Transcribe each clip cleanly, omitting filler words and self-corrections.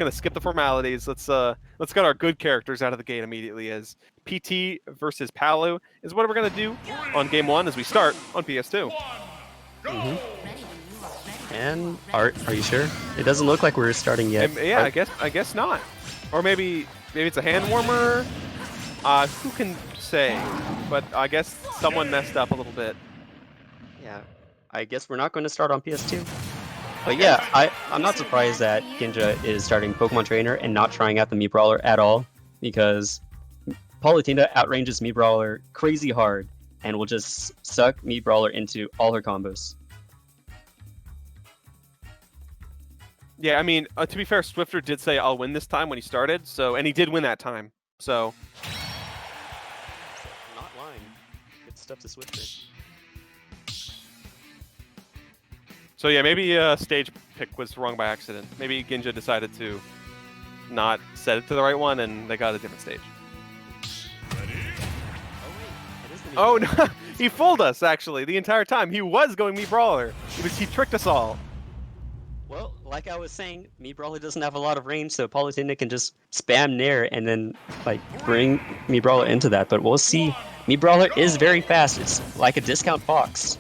gonna skip the formalities. Let's get our good characters out of the gate immediately. As PT versus Palu is what we're gonna do on game 1 as we start on PS2. And are you sure? It doesn't look like we're starting yet. Yeah, I guess not. Or maybe it's a hand warmer. Who can say? But I guess someone messed up a little bit. Yeah, I guess we're not going to start on PS2. But yeah, I'm not surprised that Ginnga is starting Pokemon Trainer and not trying out the Mii Brawler at all, because Palutena outranges Mii Brawler crazy hard and will just suck Mii Brawler into all her combos. Yeah, I mean, to be fair, Swifter did say I'll win this time when he started, and he did win that time. So not lying. Good stuff to Swifter. So yeah, maybe stage pick was wrong by accident. Maybe Ginnga decided to not set it to the right one, and they got a different stage. Oh no, he fooled us actually the entire time. He was going Mii Brawler. He tricked us all. Well, like I was saying, Mii Brawler doesn't have a lot of range, so Palutena can just spam Nair and then like bring Mii Brawler into that. But we'll see. Mii Brawler is very fast. It's like a discount fox.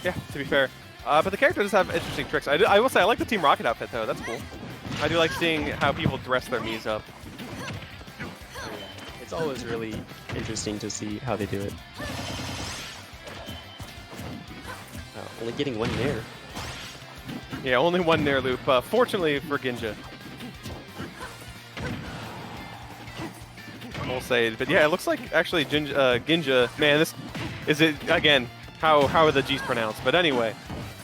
Yeah, to be fair. But the character does have interesting tricks. I will say I like the Team Rocket outfit though. That's cool. I do like seeing how people dress their Miis up. It's always really interesting to see how they do it. Only getting one Nair. Yeah, only one Nair loop. Fortunately for Ginnga. We'll say, but yeah, it looks like actually Ginnga. Man, this is it again. How are the G's pronounced? But anyway,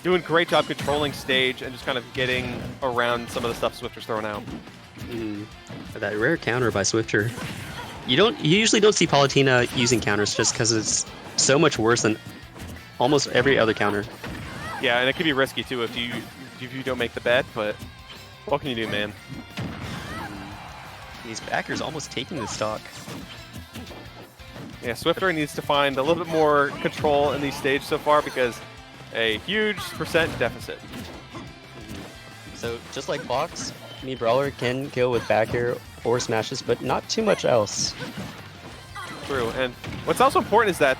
doing a great job controlling stage and just kind of getting around some of the stuff Swifter's throwing out. That rare counter by Swifter. You usually don't see Palutena using counters just because it's so much worse than almost every other counter. Yeah, and it can be risky too if you don't make the bet, but what can you do, man? These backers almost taking the stock. Yeah, Swifter needs to find a little bit more control in these stages so far because a huge percent deficit. So just like Fox, Mii Brawler can kill with back air or smashes, but not too much else. True, and what's also important is that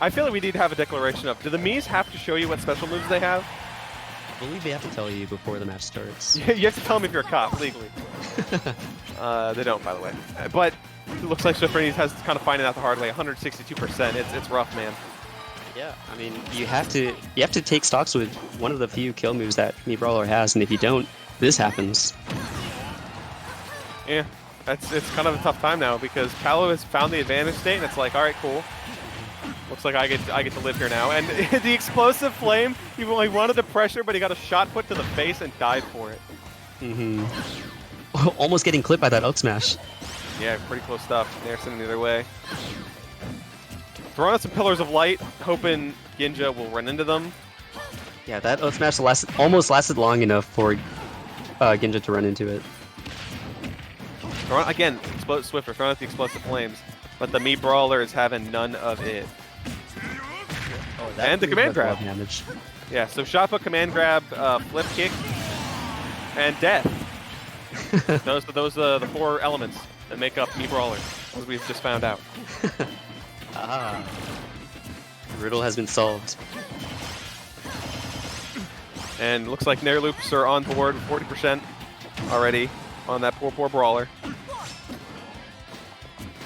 I feel like we need to have a declaration of, do the Miis have to show you what special moves they have? I believe they have to tell you before the match starts. You have to tell them if you're a cop, legally. They don't, by the way. But it looks like Swifter has to kind of find it out the hard way. 162%. It's rough, man. Yeah, I mean, you have to take stocks with one of the few kill moves that Mii Brawler has, and if you don't, this happens. Yeah, it's kind of a tough time now because Palu has found the advantage state, and it's like, all right, cool. Looks like I get to live here now. And the explosive flame, he wanted the pressure, but he got a shot put to the face and died for it. Almost getting clipped by that up smash. Yeah, pretty close stuff. They're sending the other way. Throwing out some pillars of light, hoping Ginnga will run into them. Yeah, that up smash almost lasted long enough for Ginnga to run into it. Again, Swifter throwing out the explosive flames, but the Mii Brawler is having none of it. And the command grab. Damage. Yeah, so shot put, command grab, flip kick, and death. those are the 4 elements that make up Mii Brawler, as we've just found out. The riddle has been solved. And looks like Nair loops are on board with 40% already on that poor Brawler.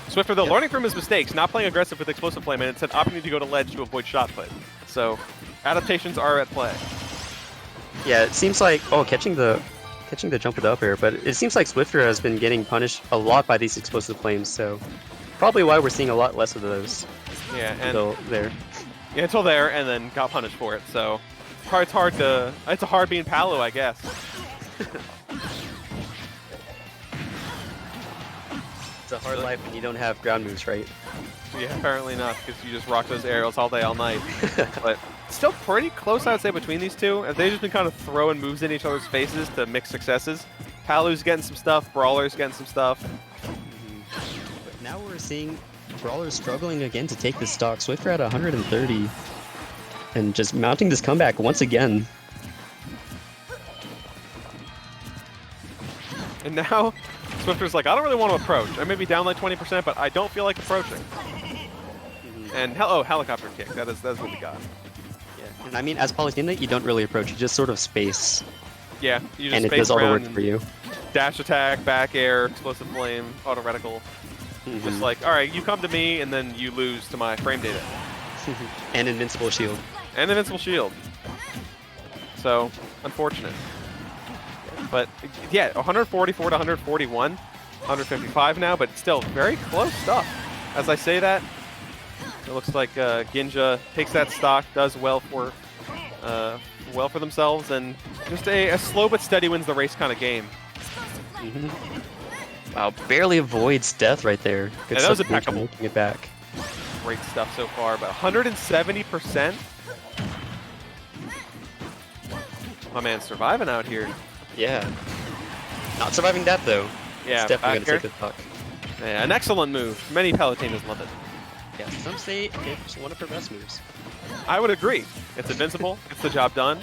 Swifter, though, learning from his mistakes, not playing aggressive with Explosive Flame, and instead opting to go to ledge to avoid shot put. So, adaptations are at play. Yeah, it seems like catching the jump with the up air, but it seems like Swifter has been getting punished a lot by these Explosive Flames, so probably why we're seeing a lot less of those. Yeah, and until there. Yeah, until there, and then got punished for it. So, it's hard being Palu, I guess. It's a hard life when you don't have ground moves, right? Yeah, apparently not, because you just rock those aerials all day, all night. But still pretty close, I would say, between these two. They've just been kind of throwing moves in each other's faces to mix successes. Palu's getting some stuff, Brawler's getting some stuff. But now we're seeing Brawler struggling again to take the stock. Swifter at 130. And just mounting this comeback once again. And now Swifter's like, I don't really want to approach. I may be down like 20%, but I don't feel like approaching. And helicopter kick. That's what we got. Yeah. And I mean, as Palutena, you don't really approach. You just sort of space. Yeah, you just and it space does all the around work for you. Dash attack, back air, explosive flame, auto reticle. Just like, all right, you come to me, and then you lose to my frame data. And invincible shield. And invincible shield. So, unfortunate. But yeah, 144 to 141, 155 now, but still very close stuff. As I say that, it looks like Ginnga takes that stock, does well for themselves, and just a slow but steady wins the race kind of game. Wow, barely avoids death right there. Good Yeah, that was stuff from Ginnga, impeccable. making it back. Great stuff so far, but 170%. My man's surviving out here. Yeah. Not surviving that though. Yeah, It's definitely back gonna take the puck. Yeah, an excellent move. Many Palutenas love it. Yeah, some say it's one of her best moves. I would agree. It's invincible. Gets the job done.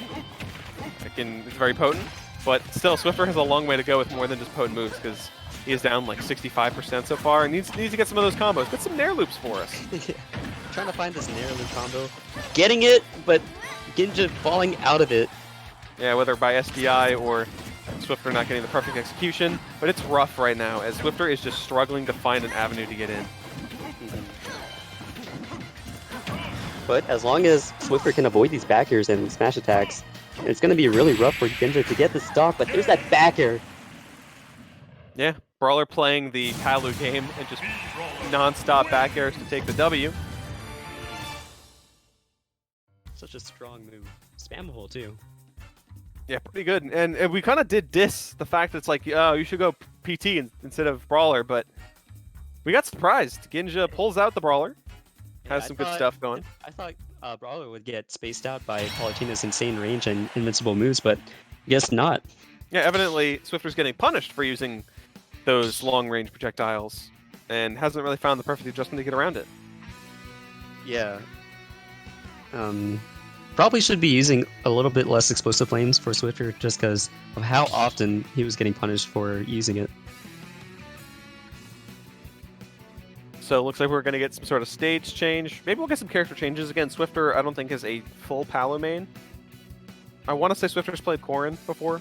It's very potent, but still, Swifter has a long way to go with more than just potent moves because he is down like 65% so far and needs to get some of those combos. Get some Nair loops for us. Yeah. Trying to find this Nair loop combo. Getting it, but Ginnga falling out of it. Yeah, whether by SDI or Swifter not getting the perfect execution, but it's rough right now as Swifter is just struggling to find an avenue to get in. But as long as Swifter can avoid these back airs and smash attacks, it's going to be really rough for Ginnga to get the stock, but there's that back air. Yeah, Brawler playing the Palu game and just non-stop back airs to take the W. Such a strong move. Spammable too. Yeah, pretty good. And we kind of did diss the fact that it's like, oh, you should go PT instead of Brawler, but we got surprised. Ginnga pulls out the Brawler, has some good stuff going. I thought Brawler would get spaced out by Palutena's insane range and invincible moves, but I guess not. Yeah, evidently Swifter's getting punished for using those long-range projectiles and hasn't really found the perfect adjustment to get around it. Yeah. Probably should be using a little bit less explosive flames for Swifter just because of how often he was getting punished for using it. So it looks like we're going to get some sort of stage change. Maybe we'll get some character changes. Again, Swifter, I don't think, is a full Palu main. I want to say Swifter's played Corrin before.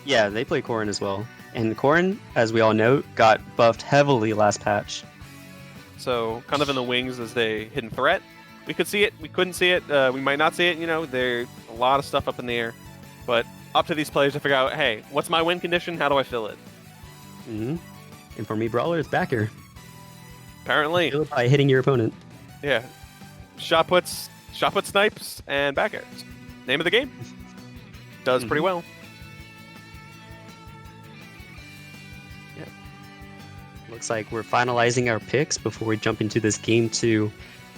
Yeah, they play Corrin as well. And Corrin, as we all know, got buffed heavily last patch. So kind of in the wings as a hidden threat. We could see it, we couldn't see it, we might not see it, you know, there's a lot of stuff up in the air. But up to these players to figure out, hey, what's my win condition? How do I fill it? And for me, Brawler, it's back air. Apparently. Fill it by hitting your opponent. Yeah. Shot puts, snipes, and back airs. Name of the game. Does pretty well. Yeah. Looks like we're finalizing our picks before we jump into this game 2.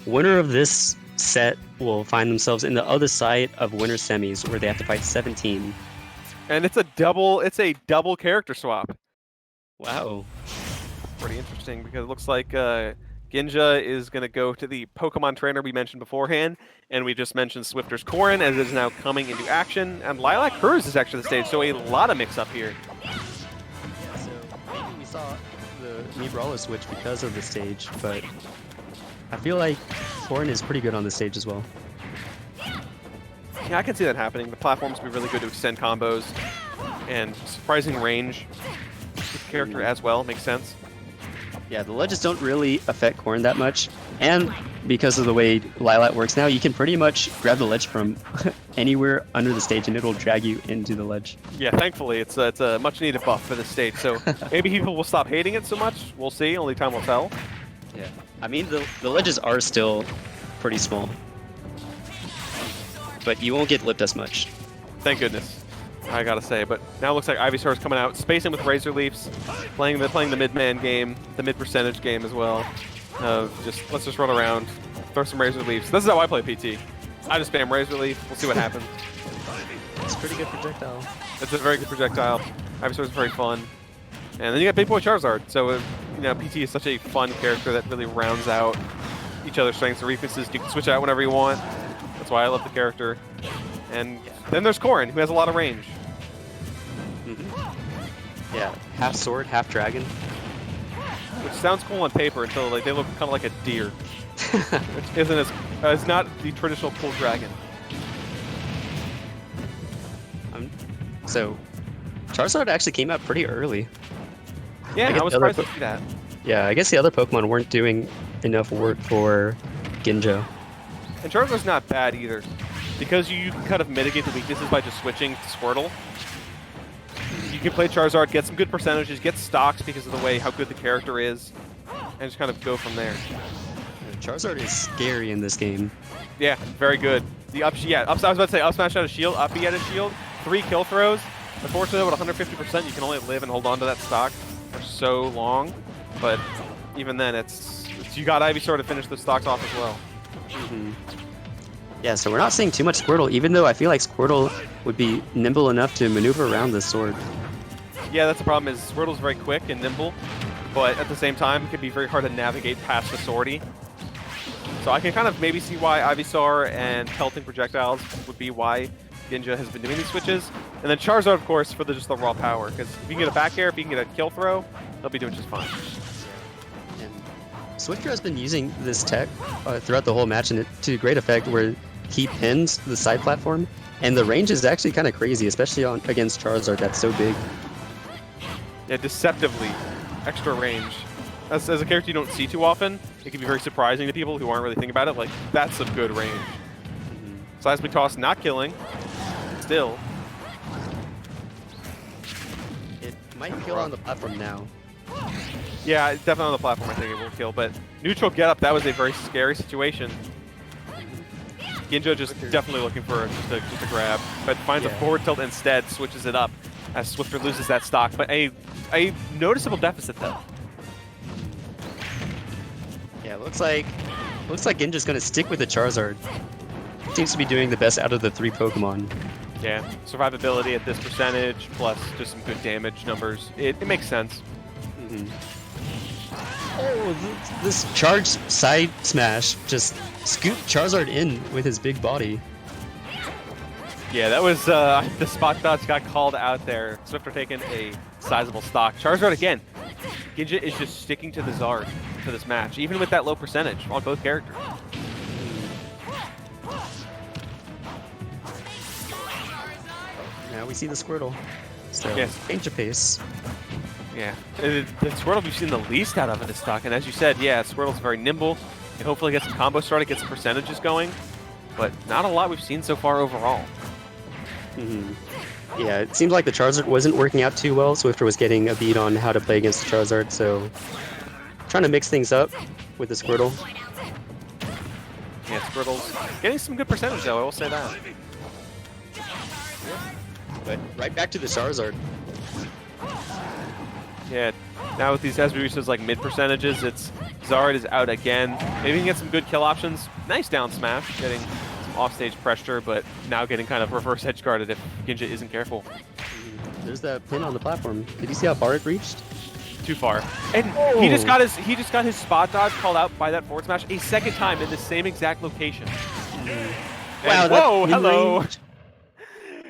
Winner of this set will find themselves in the other side of winner semis where they have to fight 17. And it's a double character swap. Wow. Pretty interesting because it looks like Ginnga is going to go to the Pokemon trainer we mentioned beforehand, and we just mentioned Swifter's Corrin as it is now coming into action, and Lilac Hers is actually the stage, so a lot of mix-up here. So maybe we saw the Me Brawler switch because of the stage, but I feel like Corrin is pretty good on the stage as well. Yeah, I can see that happening. The platforms will be really good to extend combos, and surprising range with the character as well, makes sense. Yeah, the ledges don't really affect Corrin that much, and because of the way Lilac works now, you can pretty much grab the ledge from anywhere under the stage and it'll drag you into the ledge. Yeah, thankfully, it's a much-needed buff for this stage, so maybe people will stop hating it so much. We'll see. Only time will tell. Yeah, I mean, the ledges are still pretty small, but you won't get lipped as much. Thank goodness, I gotta say. But now it looks like Ivysaur's coming out, spacing with Razor Leafs, playing the mid-man game, the mid-percentage game as well. Let's just run around, throw some Razor Leafs. This is how I play PT. I just spam Razor Leaf. We'll see what happens. It's a pretty good projectile. It's a very good projectile. Ivysaur's very fun. And then you got Big Boy Charizard. So, PT is such a fun character that really rounds out each other's strengths and weaknesses. You can switch out whenever you want. That's why I love the character. And then there's Corrin, who has a lot of range. Yeah, half sword, half dragon. Which sounds cool on paper until like they look kind of like a deer. Which isn't as it's not the traditional cool dragon. So, Charizard actually came out pretty early. Yeah, I was surprised to see that. Yeah, I guess the other Pokemon weren't doing enough work for Ginnga. And Charizard's not bad either, because you can kind of mitigate the weaknesses by just switching to Squirtle. You can play Charizard, get some good percentages, get stocks because of the way how good the character is, and just kind of go from there. Charizard is scary in this game. Yeah, very good. The I was about to say up smash out of shield, up B out of shield, 3 kill throws. Unfortunately, with 150%, you can only live and hold on to that stock for so long. But even then, it's you got Ivysaur to finish the stocks off as well. Yeah, so we're not seeing too much Squirtle, even though I feel like Squirtle would be nimble enough to maneuver around this sword. Yeah, that's the problem, is Squirtle's very quick and nimble, but at the same time, it can be very hard to navigate past the swordy. So I can kind of maybe see why Ivysaur and pelting projectiles would be why Ginnga has been doing these switches. And then Charizard, of course, for just the raw power, because if you can get a back air, if you can get a kill throw, they'll be doing just fine. And Swifter has been using this tech throughout the whole match, and to great effect, where he pins the side platform, and the range is actually kind of crazy, especially against Charizard that's so big. Yeah, deceptively extra range. As a character you don't see too often, it can be very surprising to people who aren't really thinking about it. Like, that's some good range. Seismic Toss not killing. Still. It might kill on the platform now. Yeah, it's definitely on the platform I think it will kill, but neutral get up, that was a very scary situation. Ginnga just definitely looking for just a grab, but finds a forward tilt instead, switches it up as Swifter loses that stock, but a noticeable deficit though. Yeah, looks like Ginnga's gonna stick with the Charizard. Seems to be doing the best out of the 3 Pokemon. Yeah, survivability at this percentage, plus just some good damage numbers. It makes sense. Oh, this charge side smash just scooped Charizard in with his big body. Yeah, that was the spot dodge got called out there. Swifter taking a sizable stock. Charizard again. Ginnga is just sticking to the Zard for this match, even with that low percentage on both characters. Now we see the Squirtle. So, yes. change of pace. Yeah, the Squirtle we've seen the least out of in this stock, and as you said, yeah, Squirtle's very nimble. And hopefully get some combos started, get some percentages going, but not a lot we've seen so far overall. Yeah, it seems like the Charizard wasn't working out too well. Swifter was getting a beat on how to play against the Charizard, so trying to mix things up with the Squirtle. Yeah, Squirtle's getting some good percentage though, I will say that. But right back to the Charizard. Yeah, now with these SBU's like mid percentages, it's Zard is out again. Maybe he can get some good kill options. Nice down smash, getting some offstage pressure, but now getting kind of reverse edge guarded if Ginnga isn't careful. There's that pin on the platform. Did you see how far it reached? Too far. And he just got his spot dodge called out by that forward smash a second time in the same exact location. Wow, whoa, hello. Range.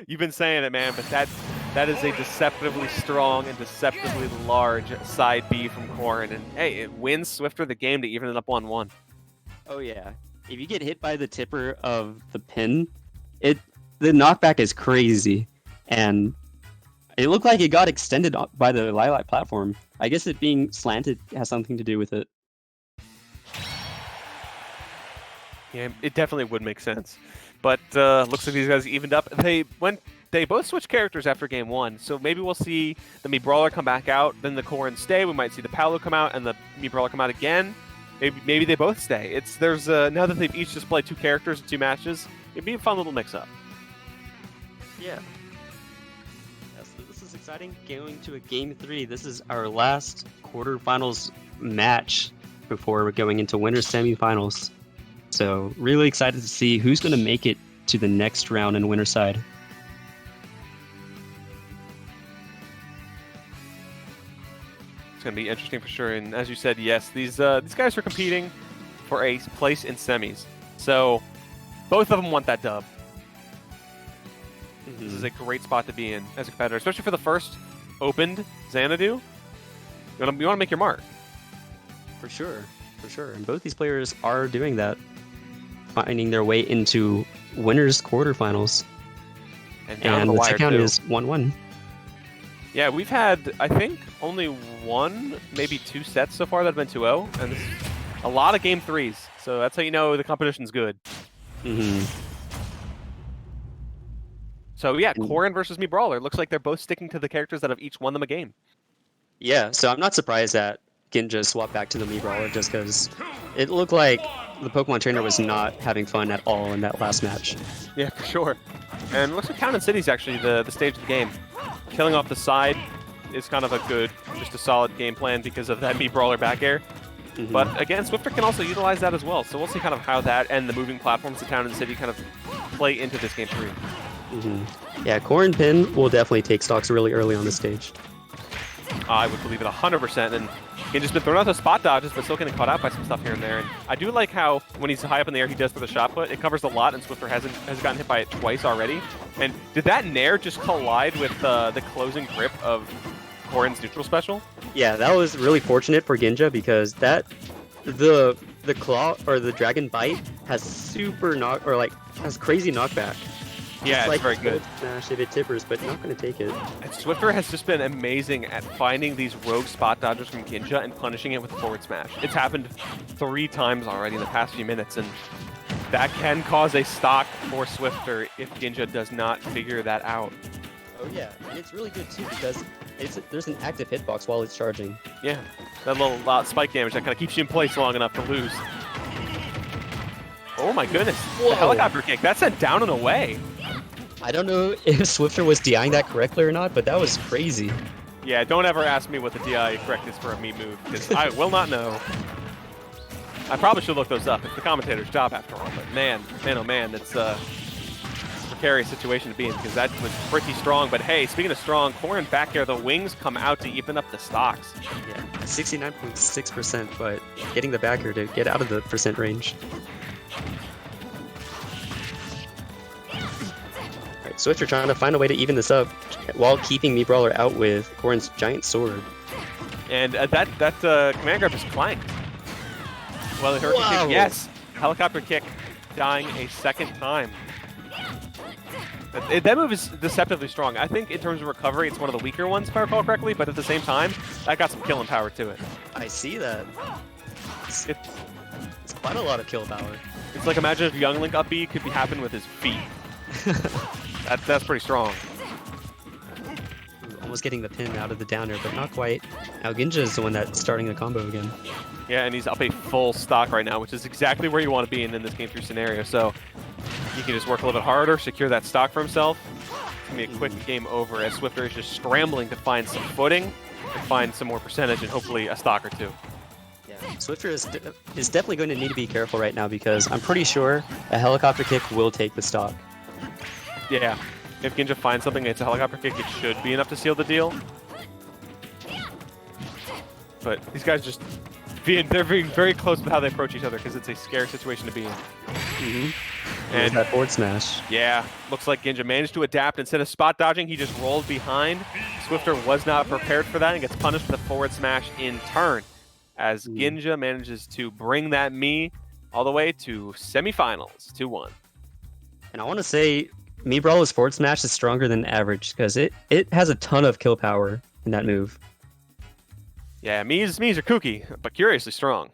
You've been saying it, man, but that is a deceptively strong and deceptively large side B from Corrin. And hey, it wins Swifter the game to even it up 1-1. Oh yeah. If you get hit by the tipper of the pin, the knockback is crazy. And it looked like it got extended by the Lilac platform. I guess it being slanted has something to do with it. Yeah, it definitely would make sense. But looks like these guys evened up. They both switched characters after game 1, so maybe we'll see the Brawler come back out, then the Corrin stay. We might see the Palu come out and the Brawler come out again. Maybe they both stay. There's now that they've each just played 2 characters in 2 matches, it'd be a fun little mix-up. Yeah. So this is exciting. Going to a game 3. This is our last quarterfinals match before we're going into winter semifinals. So really excited to see who's going to make it to the next round in winter side. It's going to be interesting for sure. And as you said, yes, these guys are competing for a place in semis. So both of them want that dub. This is a great spot to be in as a competitor, especially for the first opened Xanadu, you want to make your mark. For sure. And both these players are doing that, finding their way into winners quarterfinals. And the second round is 1-1. Yeah, we've had, I think, only one, maybe 2 sets so far that have been 2-0, and this is a lot of game 3s. So that's how you know the competition's good. So yeah, Corrin versus me Brawler. Looks like they're both sticking to the characters that have each won them a game. Yeah, so I'm not surprised that Ginnga swapped back to the me Brawler just because it looked like the Pokemon trainer was not having fun at all in that last match. Yeah, for sure. And it looks like Town and City's actually the stage of the game. Killing off the side is kind of a good, just a solid game plan because of that me Brawler back air. But again, Swifter can also utilize that as well. So we'll see kind of how that and the moving platforms of Town and City kind of play into this game 3. Yeah, Corrin Pin will definitely take stocks really early on the stage. I would believe it 100%. And he's just been thrown out the spot dodges, but still getting caught out by some stuff here and there. And I do like how when he's high up in the air, he does for the shot put. It covers a lot, and Swifter has gotten hit by it twice already. And did that Nair just collide with the closing grip of Corrin's neutral special? Yeah, that was really fortunate for Ginnga because the claw or the dragon bite has has crazy knockback. Yeah, it's very good. Smash if it tippers, but not going to take it. And Swifter has just been amazing at finding these rogue spot dodgers from Ginnga and punishing it with a forward smash. It's happened 3 times already in the past few minutes, and that can cause a stock for Swifter if Ginnga does not figure that out. Oh yeah, and it's really good too because there's an active hitbox while it's charging. Yeah, that little spike damage that kind of keeps you in place long enough to lose. Oh my goodness, the helicopter kick, that sent down and away. I don't know if Swifter was DIing that correctly or not, but that was crazy. Yeah, don't ever ask me what the DI correct is for a meat move, because I will not know. I probably should look those up. It's the commentator's job after all, but man, oh man, it's a precarious situation to be in, because that was pretty strong. But hey, speaking of strong, Corrin back there, the wings come out to even up the stocks. Yeah, 69.6%, but getting the backer to get out of the percent range. Swifter trying to find a way to even this up while keeping me Brawler out with Corrin's giant sword. And that command grab is clanked. Well, the hurricane kick, yes, helicopter kick dying a second time. That move is deceptively strong. I think in terms of recovery, it's one of the weaker ones, if I recall correctly, but at the same time, that got some killing power to it. I see that. It's quite a lot of kill power. It's like, imagine if Young Link up B could happen with his feet. That's pretty strong. Almost getting the pin out of the downer, but not quite. Now Ginnga is the one that's starting the combo again. Yeah, and he's up a full stock right now, which is exactly where you want to be in this game 3 scenario. So he can just work a little bit harder, secure that stock for himself. It's going to be a quick game over as Swifter is just scrambling to find some footing, to find some more percentage, and hopefully a stock or 2. Yeah, Swifter is definitely going to need to be careful right now because I'm pretty sure a helicopter kick will take the stock. Yeah, if Ginnga finds something, it's a helicopter kick, it should be enough to seal the deal. But these guys they're being very close with how they approach each other because it's a scary situation to be in. And that forward smash. Yeah, looks like Ginnga managed to adapt. Instead of spot dodging, he just rolled behind. Swifter was not prepared for that and gets punished with a forward smash in turn as Ginnga manages to bring that me all the way to semifinals, 2-1. And I want to say, me Brawler's forward smash is stronger than average because it has a ton of kill power in that move. Yeah, Mii's are kooky, but curiously strong.